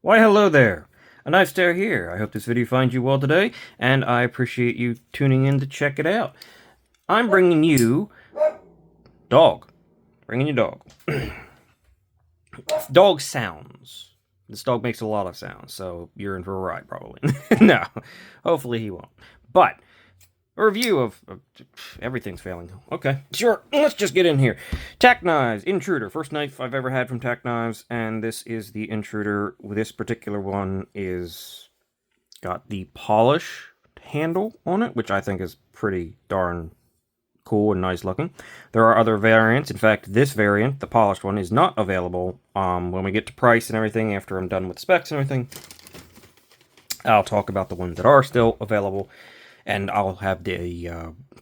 Why hello there! A nice day here. I hope this video finds you well today, and I appreciate you tuning in to check it out. I'm bringing you... Dog. Bringing you dog. Dog sounds. This dog makes a lot of sounds, so you're in for a ride, probably. No, hopefully he won't. But, a review of everything's failing. Okay, sure, let's just get in here. TacKnives, Intruder, first knife I've ever had from TacKnives, and this is the Intruder. This particular one is got the polish handle on it, which I think is pretty darn cool and nice looking. There are other variants. In fact, this variant, the polished one, is not available. When we get to price and everything, after I'm done with specs and everything, I'll talk about the ones that are still available. And I'll have the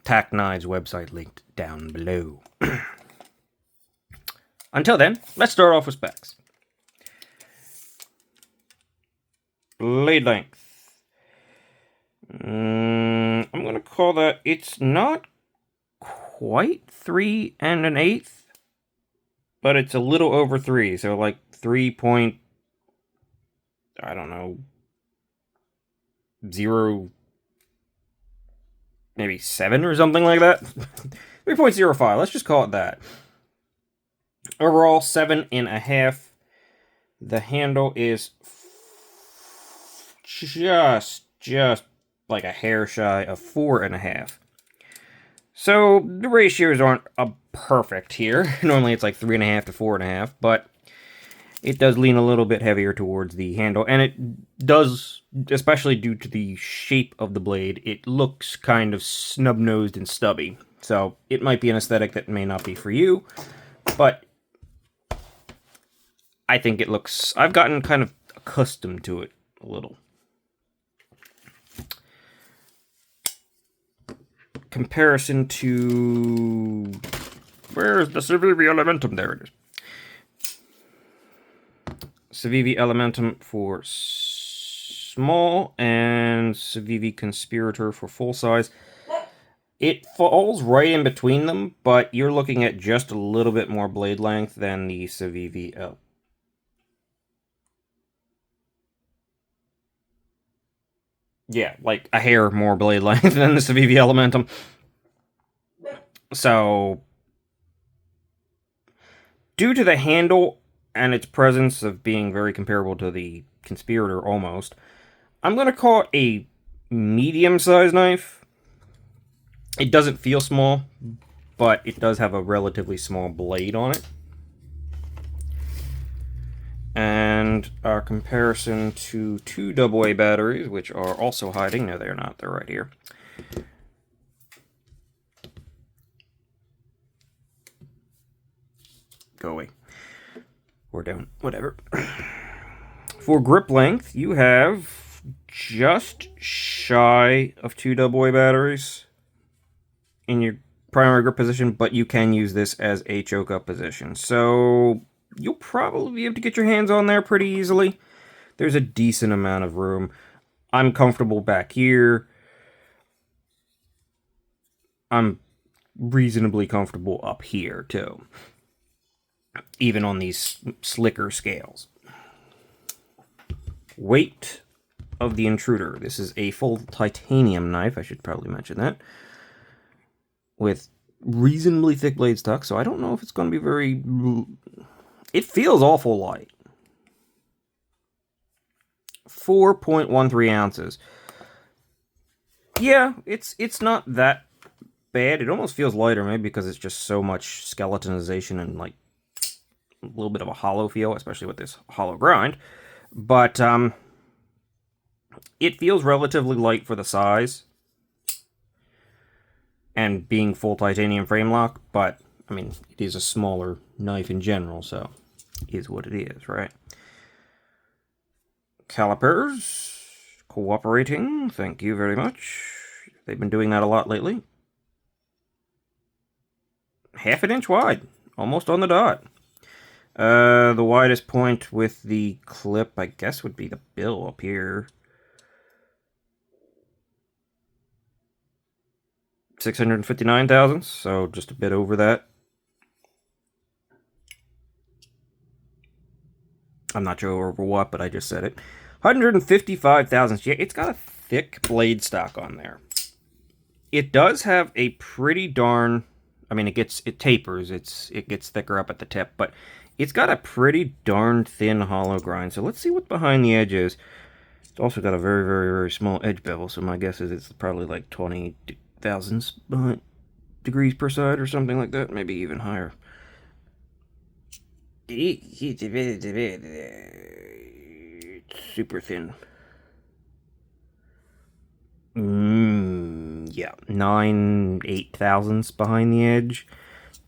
TacKnives website linked down below. Until then, let's start off with specs. Blade length. I'm going to call that, it's not quite 3 1/8, but it's a little over 3. So like 3 point, I don't know, 0... maybe 7 or something like that. 3.05, let's just call it that. Overall, 7.5. The handle is just like a hair shy of 4.5. So the ratios aren't perfect here. Normally it's like 3.5 to 4.5, but it does lean a little bit heavier towards the handle, and it does, especially due to the shape of the blade, it looks kind of snub-nosed and stubby. So it might be an aesthetic that may not be for you, but I think it looks... I've gotten kind of accustomed to it a little. Comparison to... where's the Civivi Elementum? There it is. Civivi Elementum for small and Civivi Conspirator for full size. It falls right in between them, but you're looking at just a little bit more blade length than the Civivi L. Yeah, like a hair more blade length than the Civivi Elementum. So, due to the handle and its presence of being very comparable to the Conspirator almost, I'm going to call it a medium-sized knife. It doesn't feel small, but it does have a relatively small blade on it. And our comparison to two AA batteries, which are also hiding. No, they're not. They're right here. Go away. Or down. Whatever. For grip length, you have just shy of two AA batteries in your primary grip position, but you can use this as a choke-up position. So you'll probably be able to get your hands on there pretty easily. There's a decent amount of room. I'm comfortable back here. I'm reasonably comfortable up here, too. Even on these slicker scales. Weight of the Intruder. This is a full titanium knife. I should probably mention that. With reasonably thick blade stock, so I don't know if it's going to be very... It feels awful light. 4.13 ounces. Yeah, it's not that bad. It almost feels lighter, maybe because it's just so much skeletonization and like a little bit of a hollow feel, especially with this hollow grind. But it feels relatively light for the size and being full titanium frame lock, but I mean, it is a smaller knife in general, so it is what it is, right? Calipers, cooperating, thank you very much. They've been doing that a lot lately. 1/2 inch wide, almost on the dot. The widest point with the clip, I guess, would be the bill up here. 659 thousandths, so just a bit over that. I'm not sure over what, but I just said it. 155,000. Yeah, it's got a thick blade stock on there. It does have a pretty darn... I mean, it tapers. It gets thicker up at the tip, but it's got a pretty darn thin hollow grind. So let's see what behind the edge is. It's also got a very, very, very small edge bevel, so my guess is it's probably like 20 thousandths degrees per side or something like that, maybe even higher. Super thin. Yeah, 8 thousandths behind the edge.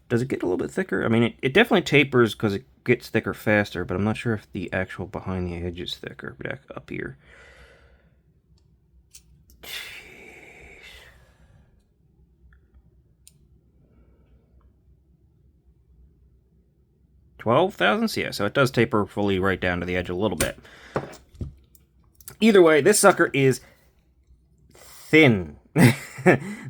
Does it get a little bit thicker? I mean, it definitely tapers because it gets thicker faster, but I'm not sure if the actual behind the edge is thicker back up here. 12 thousandths? Yeah, so it does taper fully right down to the edge a little bit. Either way, this sucker is thin.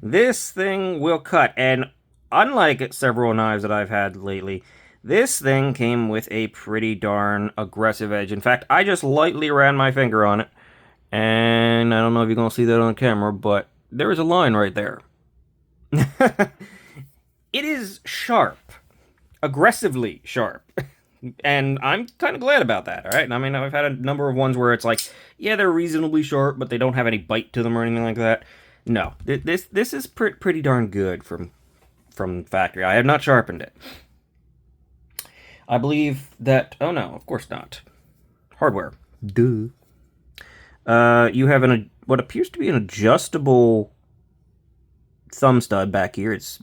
This thing will cut, and unlike several knives that I've had lately, this thing came with a pretty darn aggressive edge. In fact, I just lightly ran my finger on it, and I don't know if you're going to see that on camera, but there is a line right there. It is sharp. Aggressively sharp. And I'm kind of glad about that, alright? I mean, I've had a number of ones where it's like, yeah, they're reasonably sharp, but they don't have any bite to them or anything like that. No, this is pretty darn good from factory. I have not sharpened it. I believe that... Oh, no, of course not. Hardware. Duh. You have what appears to be an adjustable thumb stud back here. It's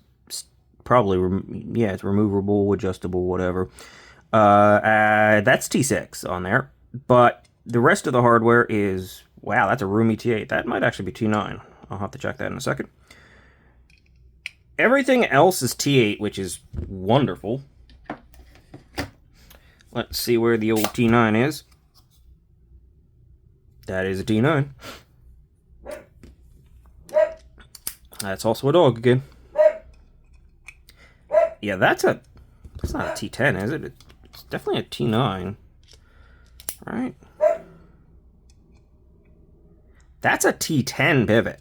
probably... yeah, it's removable, adjustable, whatever. That's T6 on there. But the rest of the hardware is... Wow, that's a roomy T8. That might actually be T9. I'll have to check that in a second. Everything else is T8, which is wonderful. Let's see where the old T9 is. That is a T9. That's also a dog again. Yeah, that's not a T10, is it? It's definitely a T9. Right? That's a T10 pivot.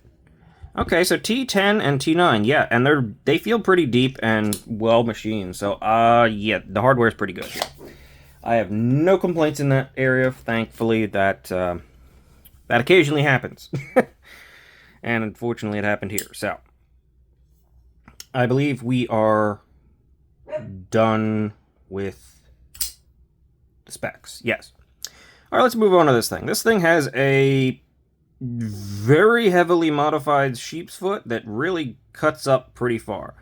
Okay, so T10 and T9, yeah, and they feel pretty deep and well machined. So, yeah, the hardware is pretty good here. I have no complaints in that area. Thankfully, that occasionally happens, and unfortunately, it happened here. So, I believe we are done with the specs. Yes. All right, let's move on to this thing. This thing has a very heavily modified sheep's foot that really cuts up pretty far.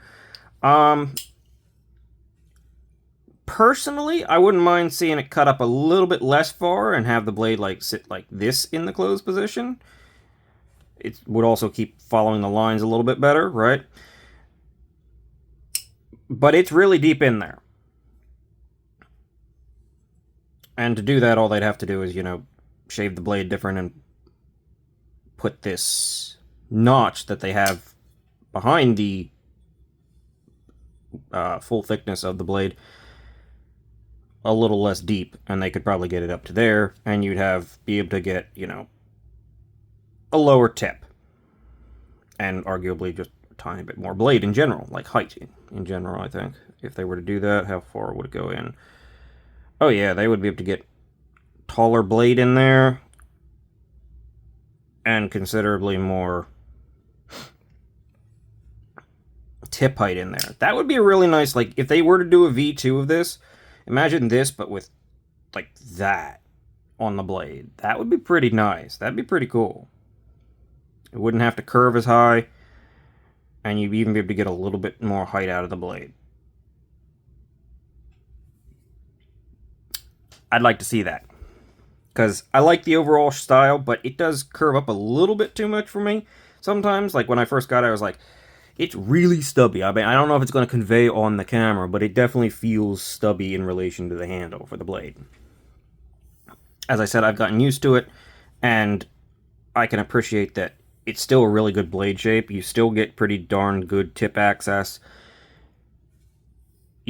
Personally, I wouldn't mind seeing it cut up a little bit less far and have the blade like sit like this in the closed position. It would also keep following the lines a little bit better, right? But it's really deep in there. And to do that, all they'd have to do is, you know, shave the blade different and put this notch that they have behind the full thickness of the blade a little less deep, and they could probably get it up to there, and you'd be able to get, you know, a lower tip, and arguably just a tiny bit more blade in general, like height in general, I think. If they were to do that, how far would it go in? Oh yeah, they would be able to get taller blade in there, and considerably more tip height in there. That would be a really nice, like, if they were to do a V2 of this, imagine this, but with, like, that on the blade. That would be pretty nice. That'd be pretty cool. It wouldn't have to curve as high, and you'd even be able to get a little bit more height out of the blade. I'd like to see that, because I like the overall style, but it does curve up a little bit too much for me sometimes. Like, when I first got it, I was like, it's really stubby. I mean, I don't know if it's going to convey on the camera, but it definitely feels stubby in relation to the handle for the blade. As I said, I've gotten used to it, and I can appreciate that it's still a really good blade shape. You still get pretty darn good tip access.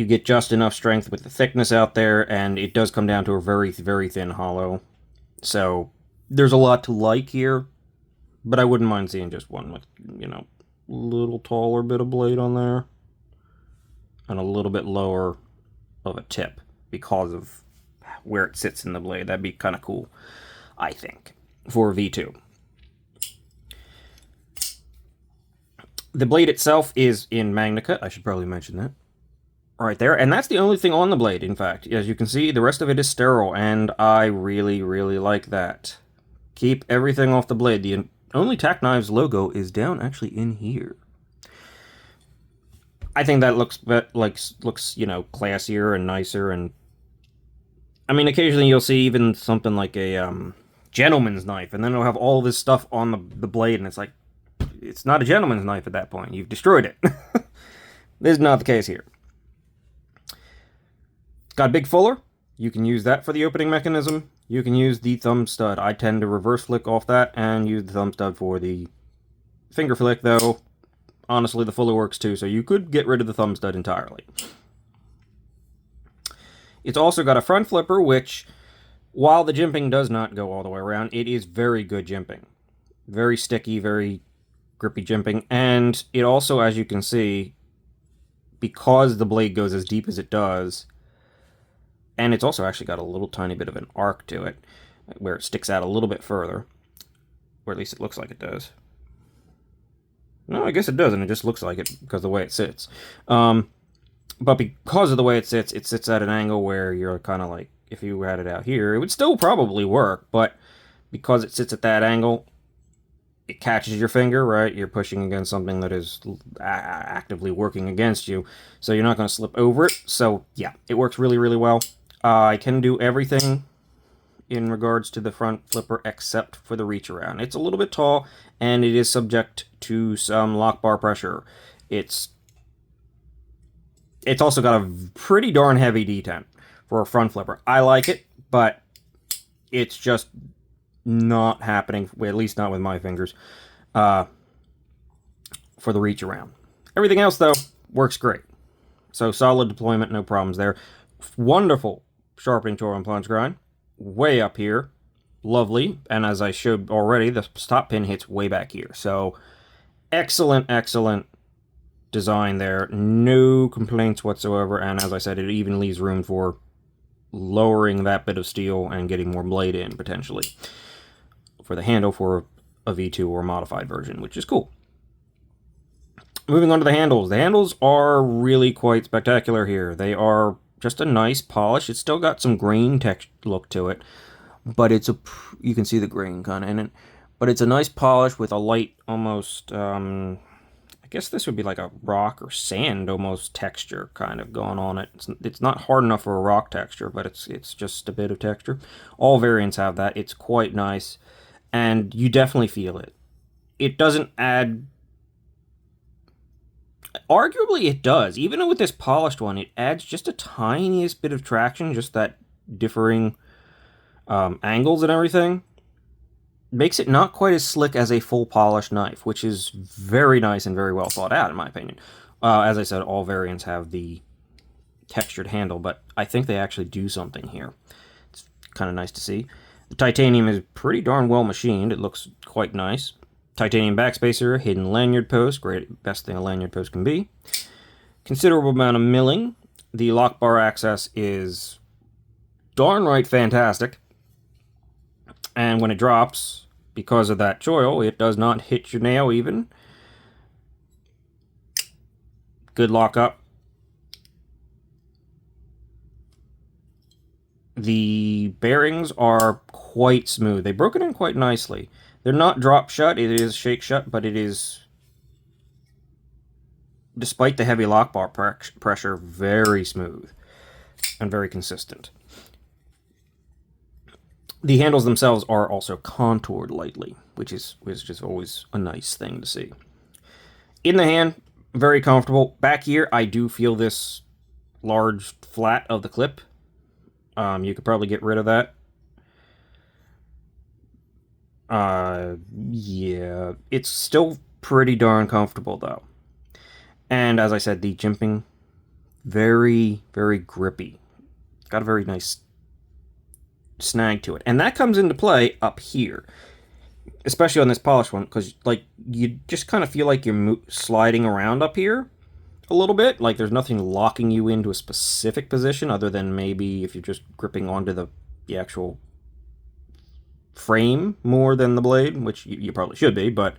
You get just enough strength with the thickness out there, and it does come down to a very, very thin hollow. So there's a lot to like here, but I wouldn't mind seeing just one with, you know, a little taller bit of blade on there and a little bit lower of a tip because of where it sits in the blade. That'd be kind of cool, I think, for V2. The blade itself is in MagnaCut. I should probably mention that right there. And that's the only thing on the blade, in fact. As you can see, the rest of it is sterile, and I really, really like that. Keep everything off the blade. The only TacKnives logo is down actually in here. I think that looks, you know, classier and nicer. And I mean, occasionally you'll see even something like a gentleman's knife, and then it'll have all this stuff on the blade, and it's like, it's not a gentleman's knife at that point. You've destroyed it. This is not the case here. It's got a big fuller. You can use that for the opening mechanism. You can use the thumb stud. I tend to reverse flick off that and use the thumb stud for the finger flick, though honestly the fuller works too, so you could get rid of the thumb stud entirely. It's also got a front flipper, which, while the jimping does not go all the way around, it is very good jimping. Very sticky, very grippy jimping, and it also, as you can see, because the blade goes as deep as it does, and it's also actually got a little tiny bit of an arc to it, where it sticks out a little bit further, or at least it looks like it does. No, I guess it doesn't, it just looks like it because of the way it sits. But because of the way it sits at an angle where you're kind of like, if you had it out here, it would still probably work, but because it sits at that angle, it catches your finger, right? You're pushing against something that is actively working against you, so you're not going to slip over it. So yeah, it works really, really well. I can do everything in regards to the front flipper except for the reach around. It's a little bit tall, and it is subject to some lock bar pressure. It's also got a pretty darn heavy detent for a front flipper. I like it, but it's just not happening, at least not with my fingers, for the reach around. Everything else, though, works great. So solid deployment, no problems there. Wonderful sharpening tool and plunge grind. Way up here. Lovely. And as I showed already, the stop pin hits way back here. So excellent, excellent design there. No complaints whatsoever. And as I said, it even leaves room for lowering that bit of steel and getting more blade in, potentially, for the handle for a V2 or a modified version, which is cool. Moving on to the handles. The handles are really quite spectacular here. They are just a nice polish. It's still got some grain look to it, but it's you can see the grain kind of in it. But it's a nice polish with a light, almost, I guess this would be like a rock or sand almost texture kind of going on it. It's not hard enough for a rock texture, but it's just a bit of texture. All variants have that. It's quite nice, and you definitely feel it. It doesn't add... Arguably it does. Even with this polished one, it adds just a tiniest bit of traction, just that differing angles and everything. Makes it not quite as slick as a full polished knife, which is very nice and very well thought out, in my opinion. As I said, all variants have the textured handle, but I think they actually do something here. It's kind of nice to see. The titanium is pretty darn well machined. It looks quite nice. Titanium backspacer, hidden lanyard post, great, best thing a lanyard post can be. Considerable amount of milling. The lock bar access is darn right fantastic. And when it drops, because of that choil, it does not hit your nail even. Good lockup. The bearings are quite smooth. They broke it in quite nicely. They're not drop shut, it is shake shut, but it is, despite the heavy lock bar pressure, very smooth and very consistent. The handles themselves are also contoured lightly, which is just always a nice thing to see. In the hand, very comfortable. Back here, I do feel this large flat of the clip. You could probably get rid of that. Yeah, it's still pretty darn comfortable though. And as I said, the jimping Very, very grippy. Got a very nice snag to it. And that comes into play up here, especially on this polished one, because like you just kind of feel like you're sliding around up here a little bit. Like there's nothing locking you into a specific position other than maybe if you're just gripping onto the actual frame more than the blade, which you probably should be, but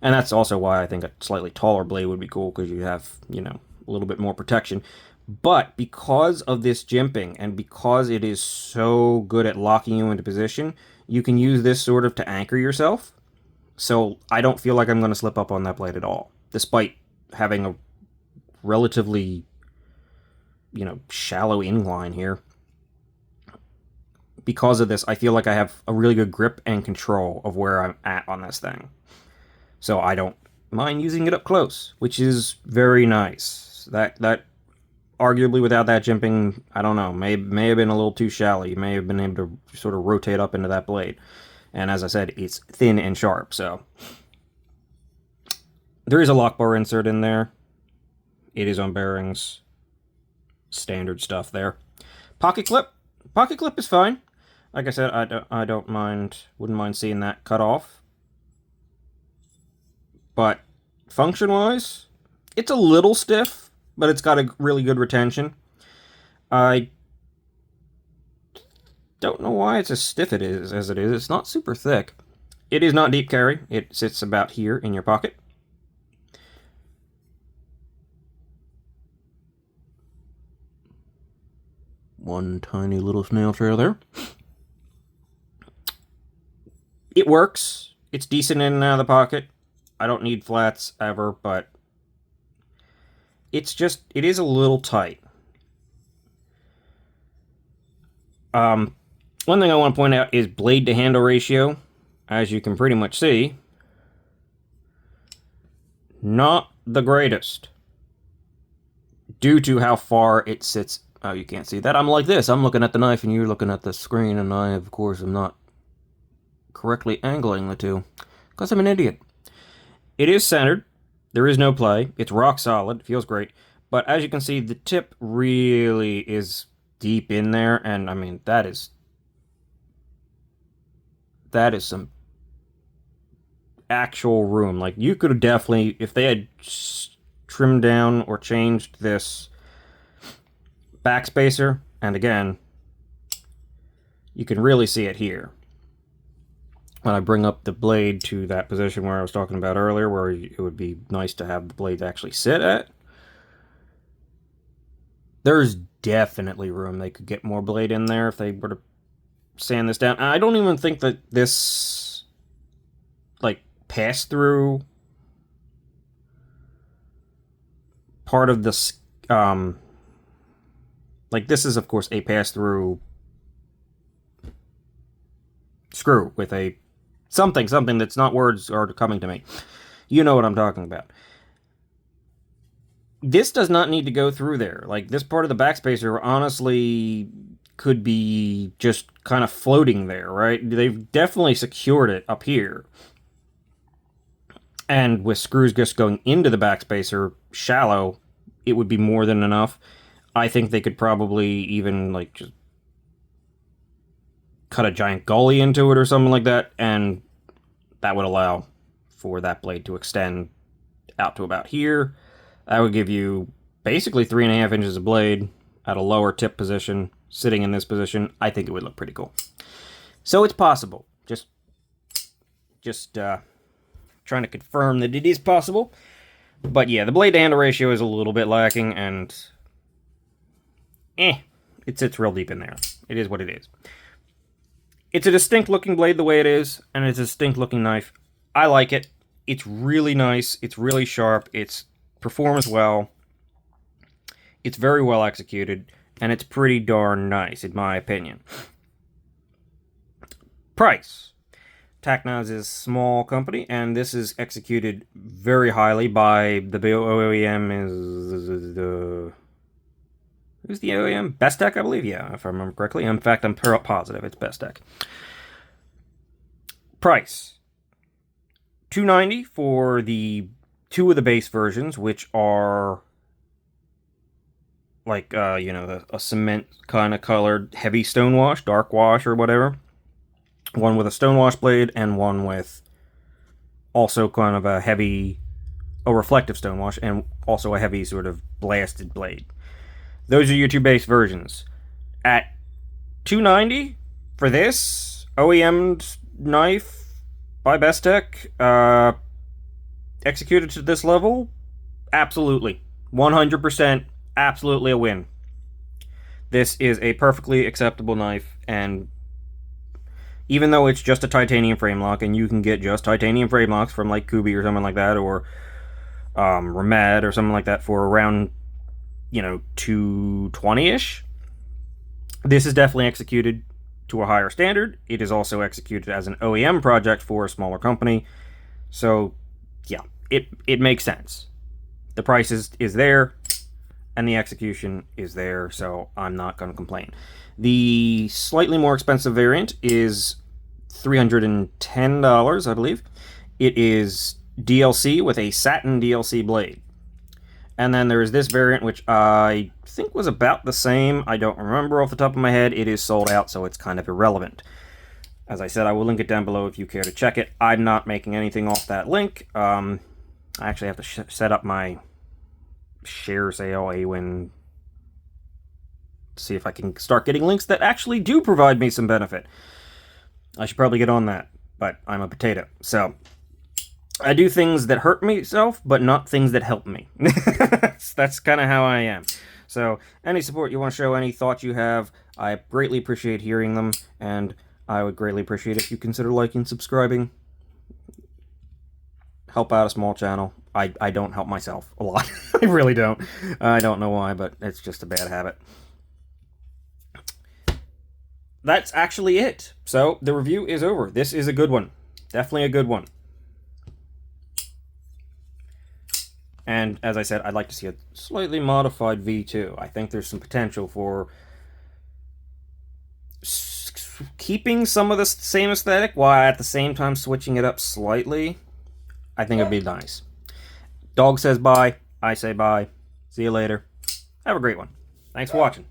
and that's also why I think a slightly taller blade would be cool, because you have, you know, a little bit more protection. But because of this jimping and because it is so good at locking you into position, you can use this sort of to anchor yourself. So I don't feel like I'm going to slip up on that blade at all, despite having a relatively, you know, shallow incline here. Because of this, I feel like I have a really good grip and control of where I'm at on this thing. So I don't mind using it up close, which is very nice. That arguably without that jimping, I don't know, may have been a little too shallow. You may have been able to sort of rotate up into that blade. And as I said, it's thin and sharp, so there is a lock bar insert in there. It is on bearings. Standard stuff there. Pocket clip. Pocket clip is fine. Like I said, wouldn't mind seeing that cut off. But function-wise, it's a little stiff, but it's got a really good retention. I don't know why it's as stiff it is as it is. It's not super thick. It is not deep carry. It sits about here in your pocket. One tiny little snail trail there. It works. It's decent in and out of the pocket. I don't need flats ever, but it is a little tight. One thing I want to point out is blade to handle ratio. As you can pretty much see, not the greatest due to how far it sits. Oh, you can't see that. I'm like this. I'm looking at the knife and you're looking at the screen, and I, of course, am not correctly angling the two because I'm an idiot. It is centered. There is no play. It's rock solid. Feels great. But as you can see, the tip really is deep in there, and I mean, that is some actual room. Like, you could have definitely, if they had trimmed down or changed this backspacer, and again, you can really see it here. When I bring up the blade to that position where I was talking about earlier, where it would be nice to have the blade actually sit at, there's definitely room. They could get more blade in there if they were to sand this down. I don't even think that this, like, pass-through part of this, like, this is, of course, a pass-through screw with a something that's not words are coming to me. You know what I'm talking about. This does not need to go through there. Like, this part of the backspacer honestly could be just kind of floating there, right? They've definitely secured it up here. And with screws just going into the backspacer shallow, it would be more than enough. I think they could probably even, like, just cut a giant gully into it or something like that, and that would allow for that blade to extend out to about here. That would give you basically 3.5 inches of blade at a lower tip position, sitting in this position. I think it would look pretty cool. So it's possible. Just trying to confirm that it is possible. But yeah, the blade to handle ratio is a little bit lacking, and it sits real deep in there. It is what it is. It's a distinct looking blade the way it is, and it's a distinct looking knife. I like it. It's really nice. It's really sharp. It's performs well. It's very well executed, and it's pretty darn nice, in my opinion. Price. TacKnives is a small company, and this is executed very highly by the OEM. Who's the OEM? Bestech, I believe. Yeah, if I remember correctly. In fact, I'm positive it's Bestech. Price. $290 for the two of the base versions, which are like, a cement kind of colored heavy stone wash, dark wash, or whatever. One with a stone wash blade, and one with also kind of a reflective stone wash, and also a heavy sort of blasted blade. Those are your two base versions. At $290 for this OEM knife by Bestech, executed to this level, absolutely. 100%, absolutely a win. This is a perfectly acceptable knife, and even though it's just a titanium frame lock, and you can get just titanium frame locks from like Kubi or something like that, or Ramed or something like that for around, $220-ish. This is definitely executed to a higher standard. It is also executed as an OEM project for a smaller company. So, yeah, it makes sense. The price is there, and the execution is there, so I'm not going to complain. The slightly more expensive variant is $310, I believe. It is DLC with a satin DLC blade. And then there is this variant, which I think was about the same. I don't remember off the top of my head. It is sold out, so it's kind of irrelevant. As I said, I will link it down below if you care to check it. I'm not making anything off that link. I actually have to set up my share sale, AWIN, see if I can start getting links that actually do provide me some benefit. I should probably get on that, but I'm a potato. So, I do things that hurt myself, but not things that help me. That's kind of how I am. So, any support you want to show, any thoughts you have, I greatly appreciate hearing them, and I would greatly appreciate if you consider liking, subscribing. Help out a small channel. I don't help myself a lot. I really don't. I don't know why, but it's just a bad habit. That's actually it. So, the review is over. This is a good one. Definitely a good one. And, as I said, I'd like to see a slightly modified V2. I think there's some potential for keeping some of the same aesthetic while at the same time switching it up slightly. I think it'd be nice. Dog says bye. I say bye. See you later. Have a great one. Thanks for watching.